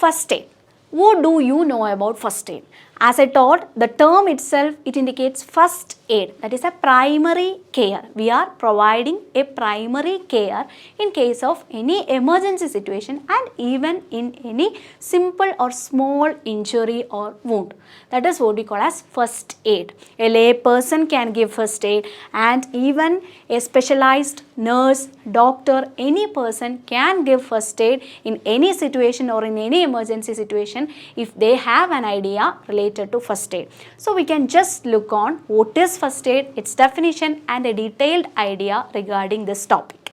First aid. What do you know about first aid? As I taught, the term itself, it indicates first aid, that is a primary care. We are providing a primary care in case of any emergency situation and even in any simple or small injury or wound. That is what we call as first aid. A lay person can give first aid, and even a specialized nurse, doctor, any person can give first aid in any situation or in any emergency situation if they have an idea related to first aid. So we can just look on what is first aid, its definition and a detailed idea regarding this topic.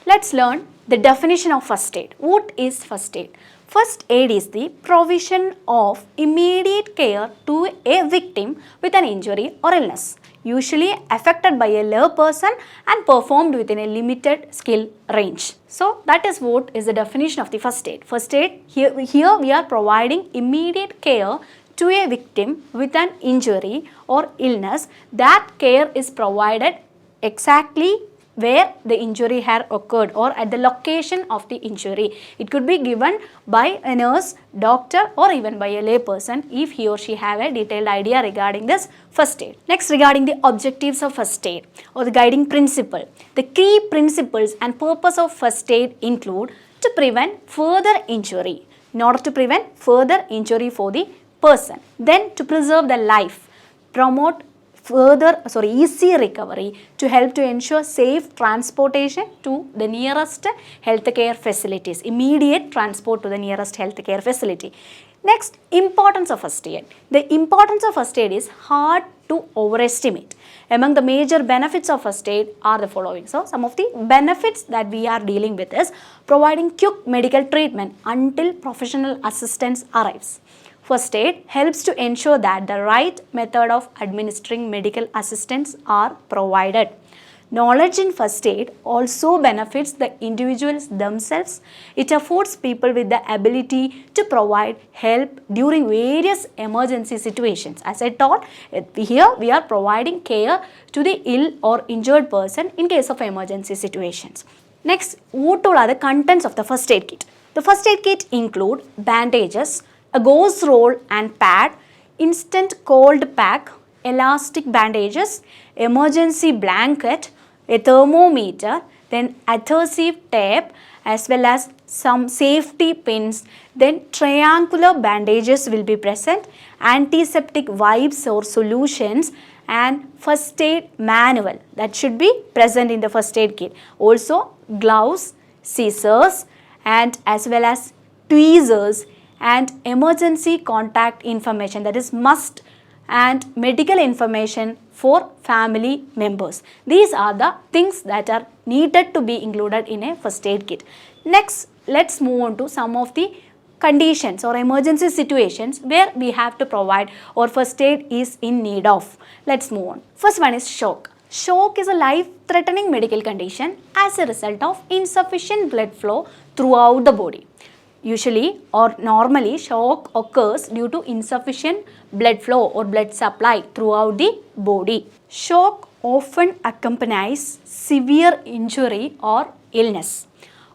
Let's learn the definition of first aid. What is first aid? First aid is the provision of immediate care to a victim with an injury or illness, usually affected by a lay person and performed within a limited skill range. So that is what is the definition of the first aid. First aid, here we are providing immediate care to a victim with an injury or illness. That care is provided exactly where the injury had occurred or at the location of the injury. It could be given by a nurse, doctor or even by a lay person if he or she have a detailed idea regarding this first aid. Next, regarding the objectives of first aid or the guiding principle. The key principles and purpose of first aid include to prevent further injury, in order to prevent further injury for the person. Then to preserve the life, promote easy recovery, to help to ensure safe transportation to the nearest healthcare facilities, immediate transport to the nearest healthcare facility. Next, importance of first aid. The importance of first aid is hard to overestimate. Among the major benefits of first aid are the following. So, some of the benefits that we are dealing with is providing quick medical treatment until professional assistance arrives. First aid helps to ensure that the right method of administering medical assistance are provided. Knowledge in first aid also benefits the individuals themselves. It affords people with the ability to provide help during various emergency situations. As I taught, here we are providing care to the ill or injured person in case of emergency situations. Next, what all are the contents of the first aid kit? The first aid kit include bandages, a gauze roll and pad, instant cold pack, elastic bandages, emergency blanket, a thermometer, then adhesive tape as well as some safety pins, then triangular bandages will be present, antiseptic wipes or solutions and first aid manual that should be present in the first aid kit. Also gloves, scissors and as well as tweezers and emergency contact information, that is must, and medical information for family members. These are the things that are needed to be included in a first aid kit. Next, let's move on to some of the conditions or emergency situations where we have to provide or first aid is in need of. Let's move on. First one is shock. Shock is a life-threatening medical condition as a result of insufficient blood flow throughout the body. Usually or normally, shock occurs due to insufficient blood flow or blood supply throughout the body. Shock often accompanies severe injury or illness.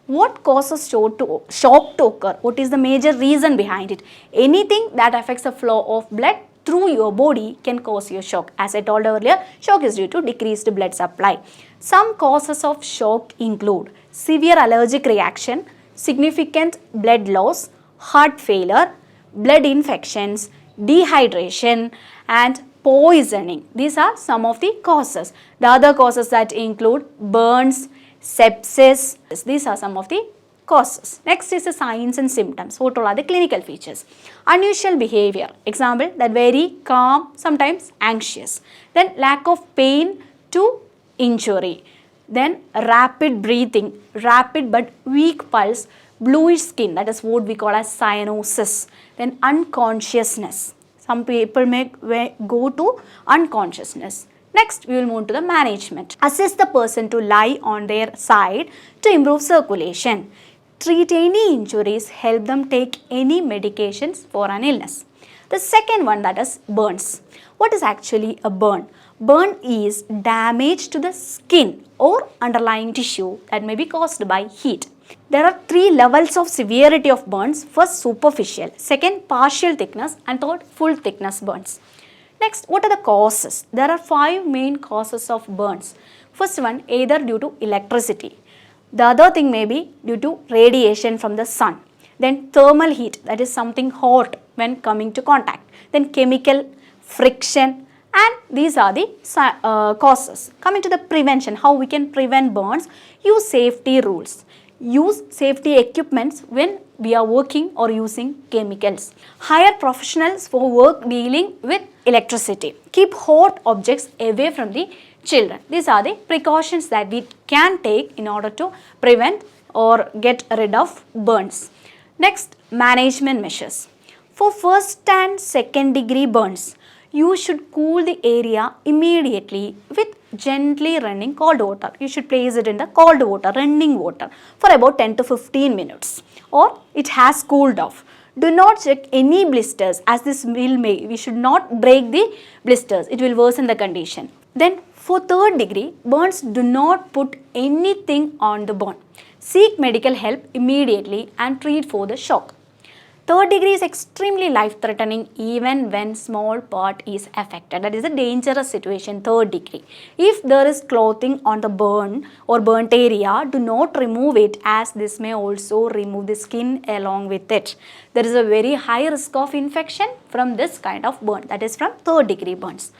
What causes shock to occur? What is the major reason behind it? Anything that affects the flow of blood through your body can cause your shock. As I told earlier, shock is due to decreased blood supply. Some causes of shock include severe allergic reaction, significant blood loss, heart failure, blood infections, dehydration and poisoning. These are some of the causes. The other causes that include burns, sepsis. These are some of the causes. Next is the signs and symptoms. What all are the clinical features? Unusual behavior. Example, that very calm, sometimes anxious. Then lack of pain to injury. Then rapid breathing, rapid but weak pulse, bluish skin, that is what we call as cyanosis. Then unconsciousness. Some people may go to unconsciousness. Next, we will move to the management. Assist the person to lie on their side to improve circulation. Treat any injuries, help them take any medications for an illness. The second one, that is burns. What is actually a burn? Burn is damage to the skin or underlying tissue that may be caused by heat. There are three levels of severity of burns. First, superficial, second, partial thickness, and third, full thickness burns. Next, what are the causes? There are 5 main causes of burns. First one, either due to electricity. The other thing may be due to radiation from the sun. Then thermal heat, that is something hot when coming to contact. Then chemical, friction, and these are the causes. Coming to the prevention, how we can prevent burns, use safety rules. Use safety equipments when we are working or using chemicals. Hire professionals for work dealing with electricity. Keep hot objects away from the children. These are the precautions that we can take in order to prevent or get rid of burns. Next, management measures. For first and second degree burns, you should cool the area immediately with gently running cold water. You should place it in the cold water, running water, for about 10 to 15 minutes, or it has cooled off. Do not check any blisters, as this will make. We should not break the blisters. It will worsen the condition. Then for third degree burns, do not put anything on the burn. Seek medical help immediately and treat for the shock. Third degree is extremely life-threatening even when small part is affected. That is a dangerous situation, third degree. If there is clothing on the burn or burnt area, do not remove it, as this may also remove the skin along with it. There is a very high risk of infection from this kind of burn, that is from third degree burns.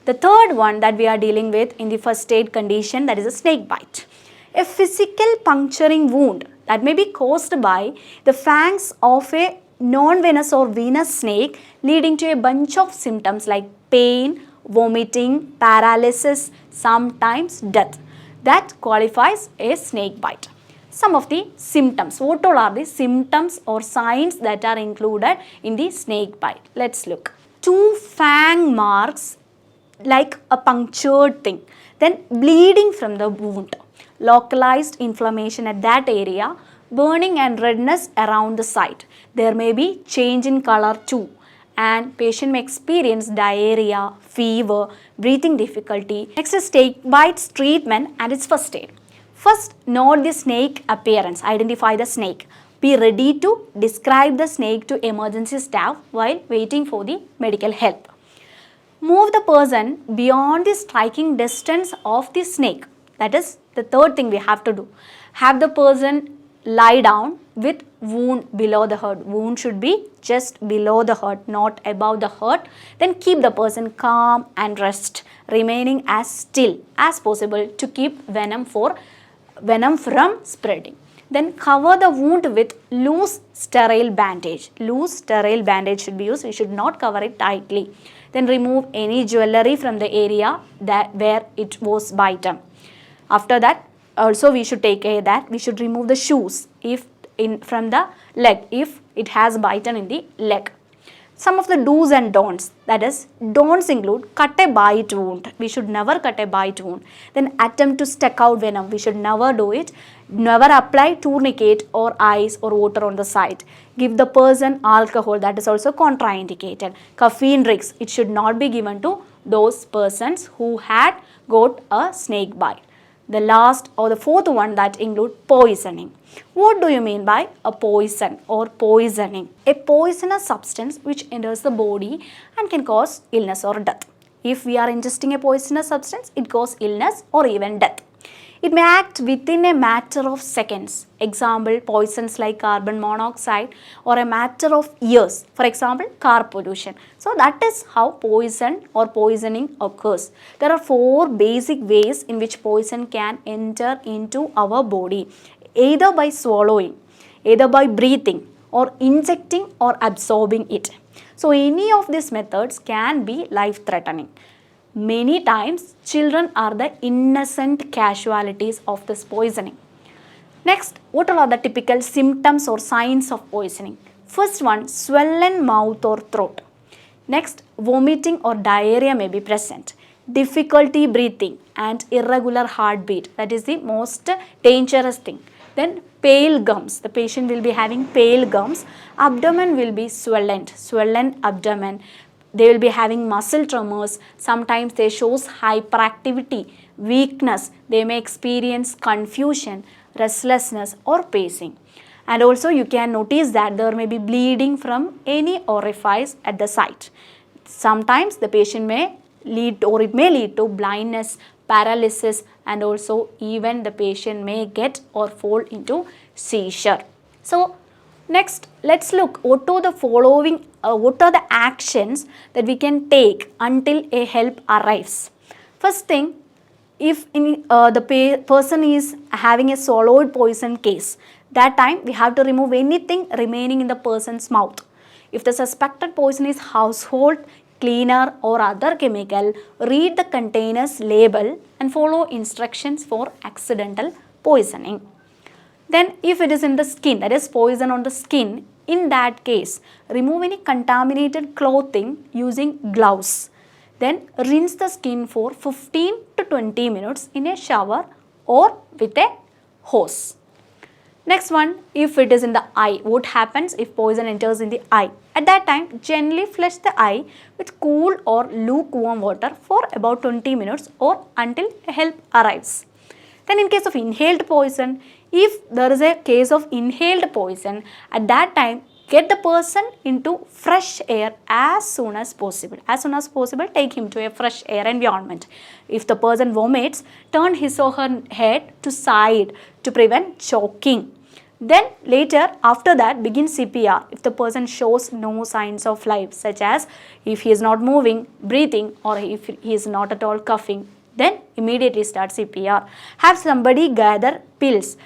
The third one that we are dealing with in the first aid condition, that is a snake bite. A physical puncturing wound that may be caused by the fangs of a non-venomous or venous snake, leading to a bunch of symptoms like pain, vomiting, paralysis, sometimes death. That qualifies a snake bite. Some of the symptoms. What all are the symptoms or signs that are included in the snake bite? Let's look. 2 fang marks like a punctured thing. Then bleeding from the wound. Localized inflammation at that area. Burning and redness around the site. There may be change in color too, and patient may experience diarrhea, fever, breathing difficulty. Next is snake bites treatment and its first aid. First, note the snake appearance. Identify the snake. Be ready to describe the snake to emergency staff while waiting for the medical help. Move the person beyond the striking distance of the snake. That is the third thing we have to do. Have the person lie down with wound below the heart. Wound should be just below the heart, not above the heart. Then keep the person calm and rest, remaining as still as possible to keep venom from spreading. Then cover the wound with loose sterile bandage. Loose sterile bandage should be used. We should not cover it tightly. Then remove any jewelry from the area where it was bitten. After that, also we should take care that we should remove the shoes from the leg if it has bitten in the leg. Some of the do's and don'ts, that is, don'ts include cut a bite wound. We should never cut a bite wound. Then attempt to stick out venom. We should never do it. Never apply tourniquet or ice or water on the site. Give the person alcohol. That is also contraindicated. Caffeine drinks. It should not be given to those persons who had got a snake bite. The last or the fourth one, that include poisoning. What do you mean by a poison or poisoning? A poisonous substance which enters the body and can cause illness or death. If we are ingesting a poisonous substance, it causes illness or even death. It may act within a matter of seconds. Example, poisons like carbon monoxide, or a matter of years. For example, car pollution. So that is how poison or poisoning occurs. There are 4 basic ways in which poison can enter into our body. Either by swallowing, either by breathing, or injecting or absorbing it. So any of these methods can be life-threatening. Many times, children are the innocent casualties of this poisoning. Next, what are the typical symptoms or signs of poisoning? First one, swollen mouth or throat. Next, vomiting or diarrhea may be present. Difficulty breathing and irregular heartbeat. That is the most dangerous thing. Then pale gums, the patient will be having pale gums, abdomen will be swollen abdomen, they will be having muscle tremors, sometimes they shows hyperactivity, weakness, they may experience confusion, restlessness or pacing. And also you can notice that there may be bleeding from any orifice at the site. Sometimes the patient may lead or it may lead to blindness, paralysis, and also even the patient may get or fall into seizure. So next let's look what are the following what are the actions that we can take until a help arrives. First thing, if the person is having a swallowed poison case, that time we have to remove anything remaining in the person's mouth. If the suspected poison is household cleaner or other chemical, read the container's label and follow instructions for accidental poisoning. Then if it is in the skin, that is poison on the skin, in that case remove any contaminated clothing using gloves. Then rinse the skin for 15 to 20 minutes in a shower or with a hose. Next one, if it is in the eye, what happens if poison enters in the eye? At that time, gently flush the eye with cool or lukewarm water for about 20 minutes or until help arrives. Then in case of inhaled poison, if there is a case of inhaled poison, at that time get the person into fresh air as soon as possible. As soon as possible, take him to a fresh air environment. If the person vomits, turn his or her head to side to prevent choking. Then later, after that, begin CPR if the person shows no signs of life, such as if he is not moving, breathing, or if he is not at all coughing. Then immediately start CPR. Have somebody gather pills,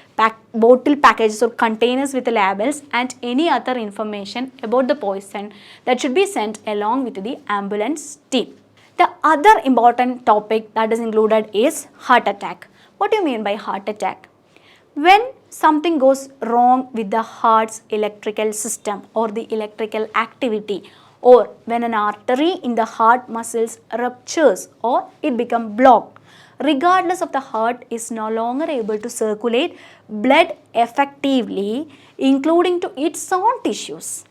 bottle packages or containers with labels and any other information about the poison that should be sent along with the ambulance team. The other important topic that is included is heart attack. What do you mean by heart attack? When something goes wrong with the heart's electrical system or the electrical activity, or when an artery in the heart muscles ruptures or it becomes blocked, regardless of the heart is no longer able to circulate blood effectively, including to its own tissues.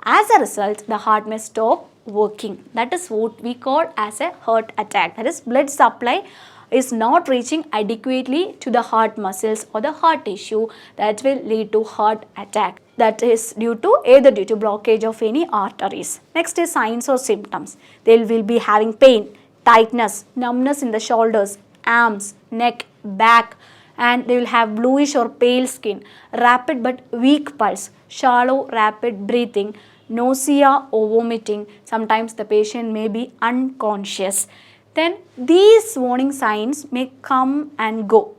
As a result, the heart may stop working. That is what we call as a heart attack. That is, blood supply is not reaching adequately to the heart muscles or the heart tissue, that will lead to heart attack. That is due to either due to blockage of any arteries. Next is signs or symptoms. They will be having pain, tightness, numbness in the shoulders, arms, neck, back, and they will have bluish or pale skin, rapid but weak pulse, shallow rapid breathing, nausea or vomiting. Sometimes the patient may be unconscious. Then these warning signs may come and go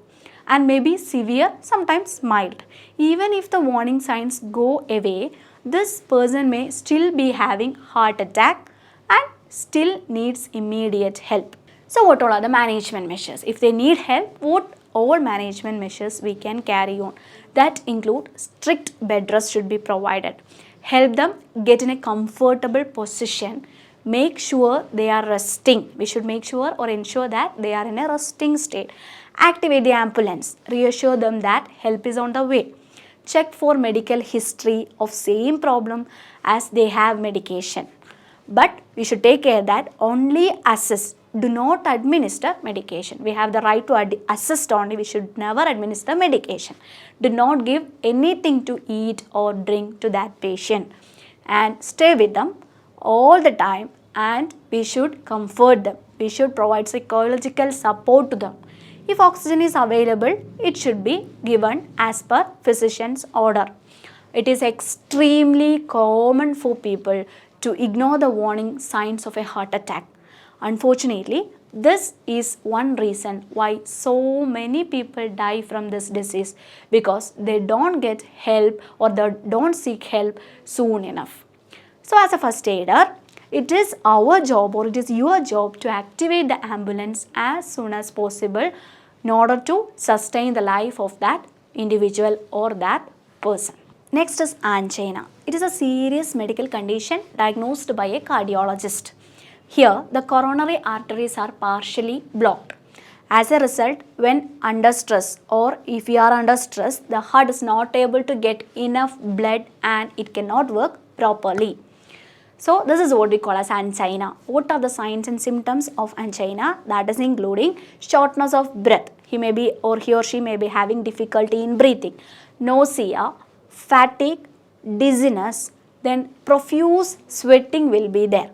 and may be severe, sometimes mild. Even if the warning signs go away, this person may still be having heart attack and still needs immediate help. So what all are the management measures? If they need help, what all management measures we can carry on? That include strict bed rest should be provided. Help them get in a comfortable position. Make sure they are resting. We should make sure or ensure that they are in a resting state. Activate the ambulance. Reassure them that help is on the way. Check for medical history of same problem as they have medication. But we should take care that only assist. Do not administer medication. We have the right to assist only. We should never administer medication. Do not give anything to eat or drink to that patient. And stay with them all the time, and we should comfort them. We should provide psychological support to them. If oxygen is available, it should be given as per physician's order. It is extremely common for people to ignore the warning signs of a heart attack. Unfortunately, this is one reason why so many people die from this disease, because they don't get help or they don't seek help soon enough. So as a first aider, it is our job or it is your job to activate the ambulance as soon as possible in order to sustain the life of that individual or that person. Next is angina. It is a serious medical condition diagnosed by a cardiologist. Here, the coronary arteries are partially blocked. As a result, when under stress or if we are under stress, the heart is not able to get enough blood and it cannot work properly. So this is what we call as angina. What are the signs and symptoms of angina? That is including shortness of breath. He or she may be having difficulty in breathing, nausea, fatigue, dizziness, then profuse sweating will be there,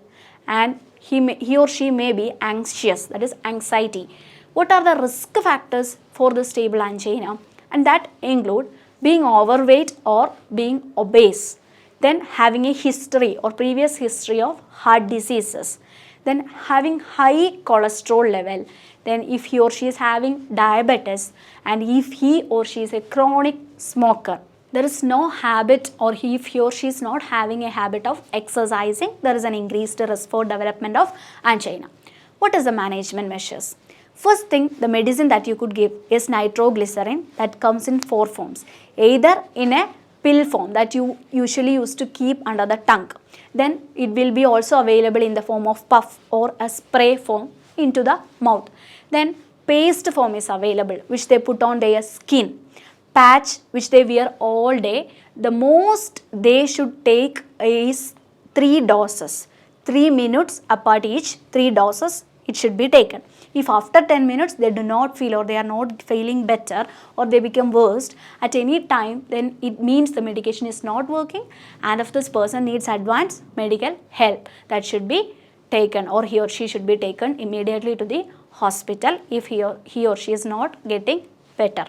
and he or she may be anxious, that is anxiety. What are the risk factors for the stable angina? And that include being overweight or being obese, then having a history or previous history of heart diseases, then having high cholesterol level, then if he or she is having diabetes, and if he or she is a chronic smoker. There is no habit, or if he or she is not having a habit of exercising, there is an increased risk for development of angina. What is the management measures? First thing, the medicine that you could give is nitroglycerin, that comes in 4 forms. Either in a pill form that you usually used to keep under the tongue. Then it will be also available in the form of puff or a spray form into the mouth. Then paste form is available, which they put on their skin. Patch, which they wear all day. The most they should take is 3 doses. 3 minutes apart each, 3 doses it should be taken. If after 10 minutes they do not feel or they are not feeling better or they become worse at any time, then it means the medication is not working, and if this person needs advanced medical help, that should be taken, or he or she should be taken immediately to the hospital if he or she is not getting better.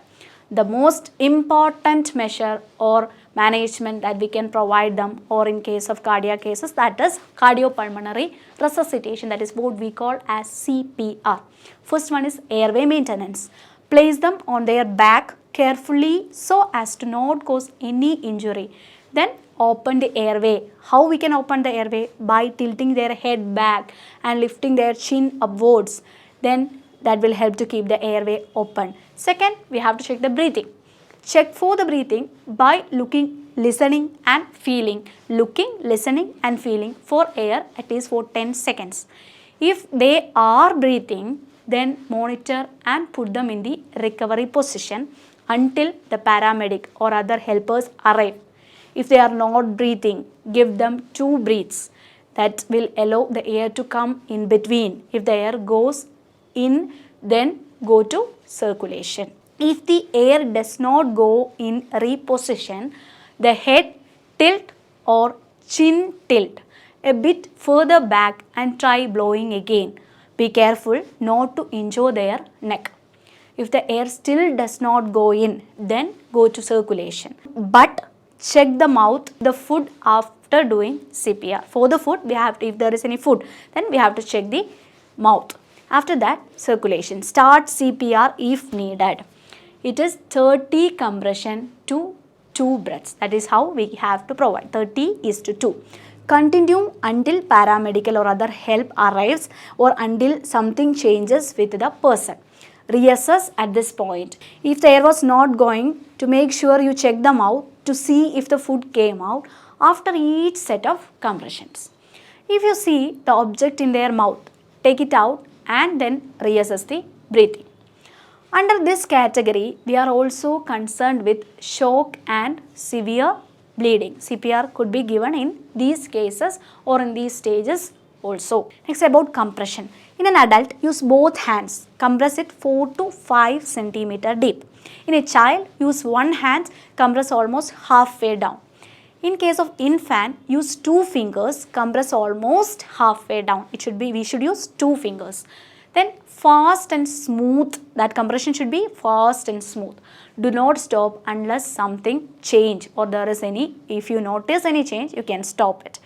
The most important measure or management that we can provide them, or in case of cardiac cases, that is cardiopulmonary resuscitation, that is what we call as CPR. First one is airway maintenance. Place them on their back carefully so as to not cause any injury. Then open the airway. How we can open the airway? By tilting their head back and lifting their chin upwards. Then that will help to keep the airway open. Second, we have to check the breathing. Check for the breathing by looking, listening and feeling. Looking, listening and feeling for air at least for 10 seconds. If they are breathing, then monitor and put them in the recovery position until the paramedic or other helpers arrive. If they are not breathing, give them 2 breaths. That will allow the air to come in between. If the air goes in, then go to circulation. If the air does not go in reposition, the head tilt or chin tilt a bit further back and try blowing again. Be careful not to injure their neck. If the air still does not go in, then go to circulation. But check the mouth, the food after doing CPR. For the food, we have to, if there is any food, then we have to check the mouth. After that, circulation. Start CPR if needed. It is 30 compression to 2 breaths. That is how we have to provide. 30:2. Continue until paramedical or other help arrives or until something changes with the person. Reassess at this point. If the air was not going, to make sure you check the mouth to see if the food came out after each set of compressions. If you see the object in their mouth, take it out and then reassess the breathing. Under this category, we are also concerned with shock and severe bleeding. CPR could be given in these cases or in these stages also. Next, about compression. In an adult, use both hands. Compress it 4 to 5 centimeter deep. In a child, use one hand, compress almost halfway down. In case of infant, use 2 fingers, compress almost halfway down. We should use 2 fingers. Then fast and smooth, that compression should be fast and smooth. Do not stop unless something change or there is any, if you notice any change, you can stop it.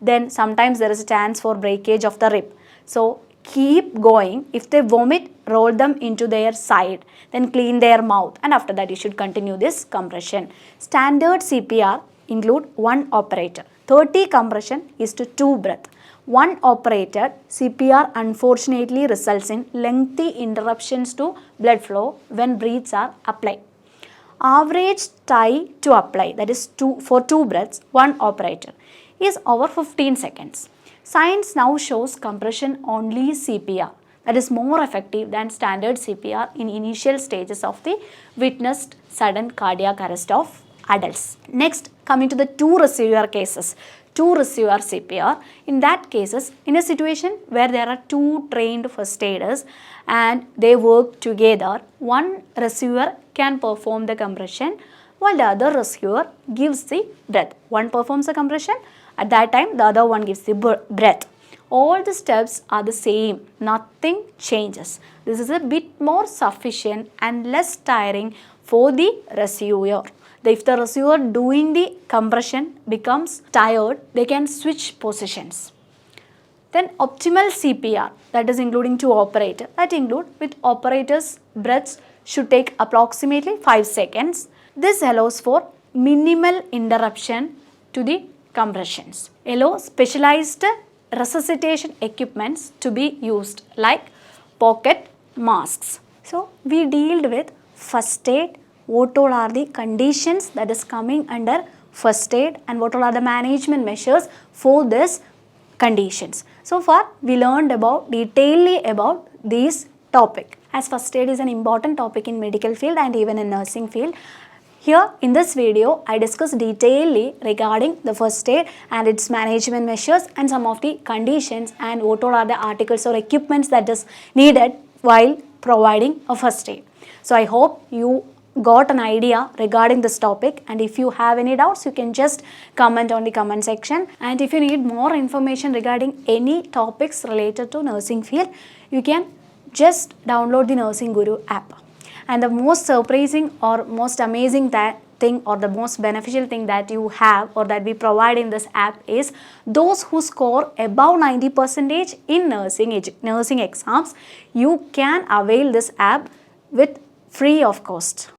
Then sometimes there is a chance for breakage of the rib. So keep going. If they vomit, roll them into their side. Then clean their mouth, and after that you should continue this compression. Standard CPR include 1 operator. 30 compression is to 2 breath. 1 operated CPR unfortunately results in lengthy interruptions to blood flow when breaths are applied. Average time to apply, that is for 2 breaths, 1 operator, is over 15 seconds. Science now shows compression only CPR. that is more effective than standard CPR in initial stages of the witnessed sudden cardiac arrest of adults. Next, coming to the two receiver cases. Two receiver CPR. In that cases, in a situation where there are two trained first aiders and they work together, one receiver can perform the compression while the other receiver gives the breath. One performs the compression, at that time the other one gives the breath. All the steps are the same, nothing changes. This is a bit more sufficient and less tiring for the receiver. If the receiver doing the compression becomes tired, they can switch positions. Then optimal CPR, that is including two operators, that include with operators breaths should take approximately 5 seconds. This allows for minimal interruption to the compressions. Allow specialized resuscitation equipments to be used like pocket masks. So we dealt with first aid, what all are the conditions that is coming under first aid and what all are the management measures for this conditions. So far we learned about detailedly about this topic, as first aid is an important topic in medical field and even in nursing field. Here in this video, I discuss detailedly regarding the first aid and its management measures and some of the conditions and what all are the articles or equipments that is needed while providing a first aid. So I hope you got an idea regarding this topic, and if you have any doubts you can just comment on the comment section, and if you need more information regarding any topics related to nursing field, you can just download the Nursing Guru app. And the most surprising or most amazing thing or the most beneficial thing that you have or that we provide in this app is those who score above 90% in nursing exams, you can avail this app with free of cost.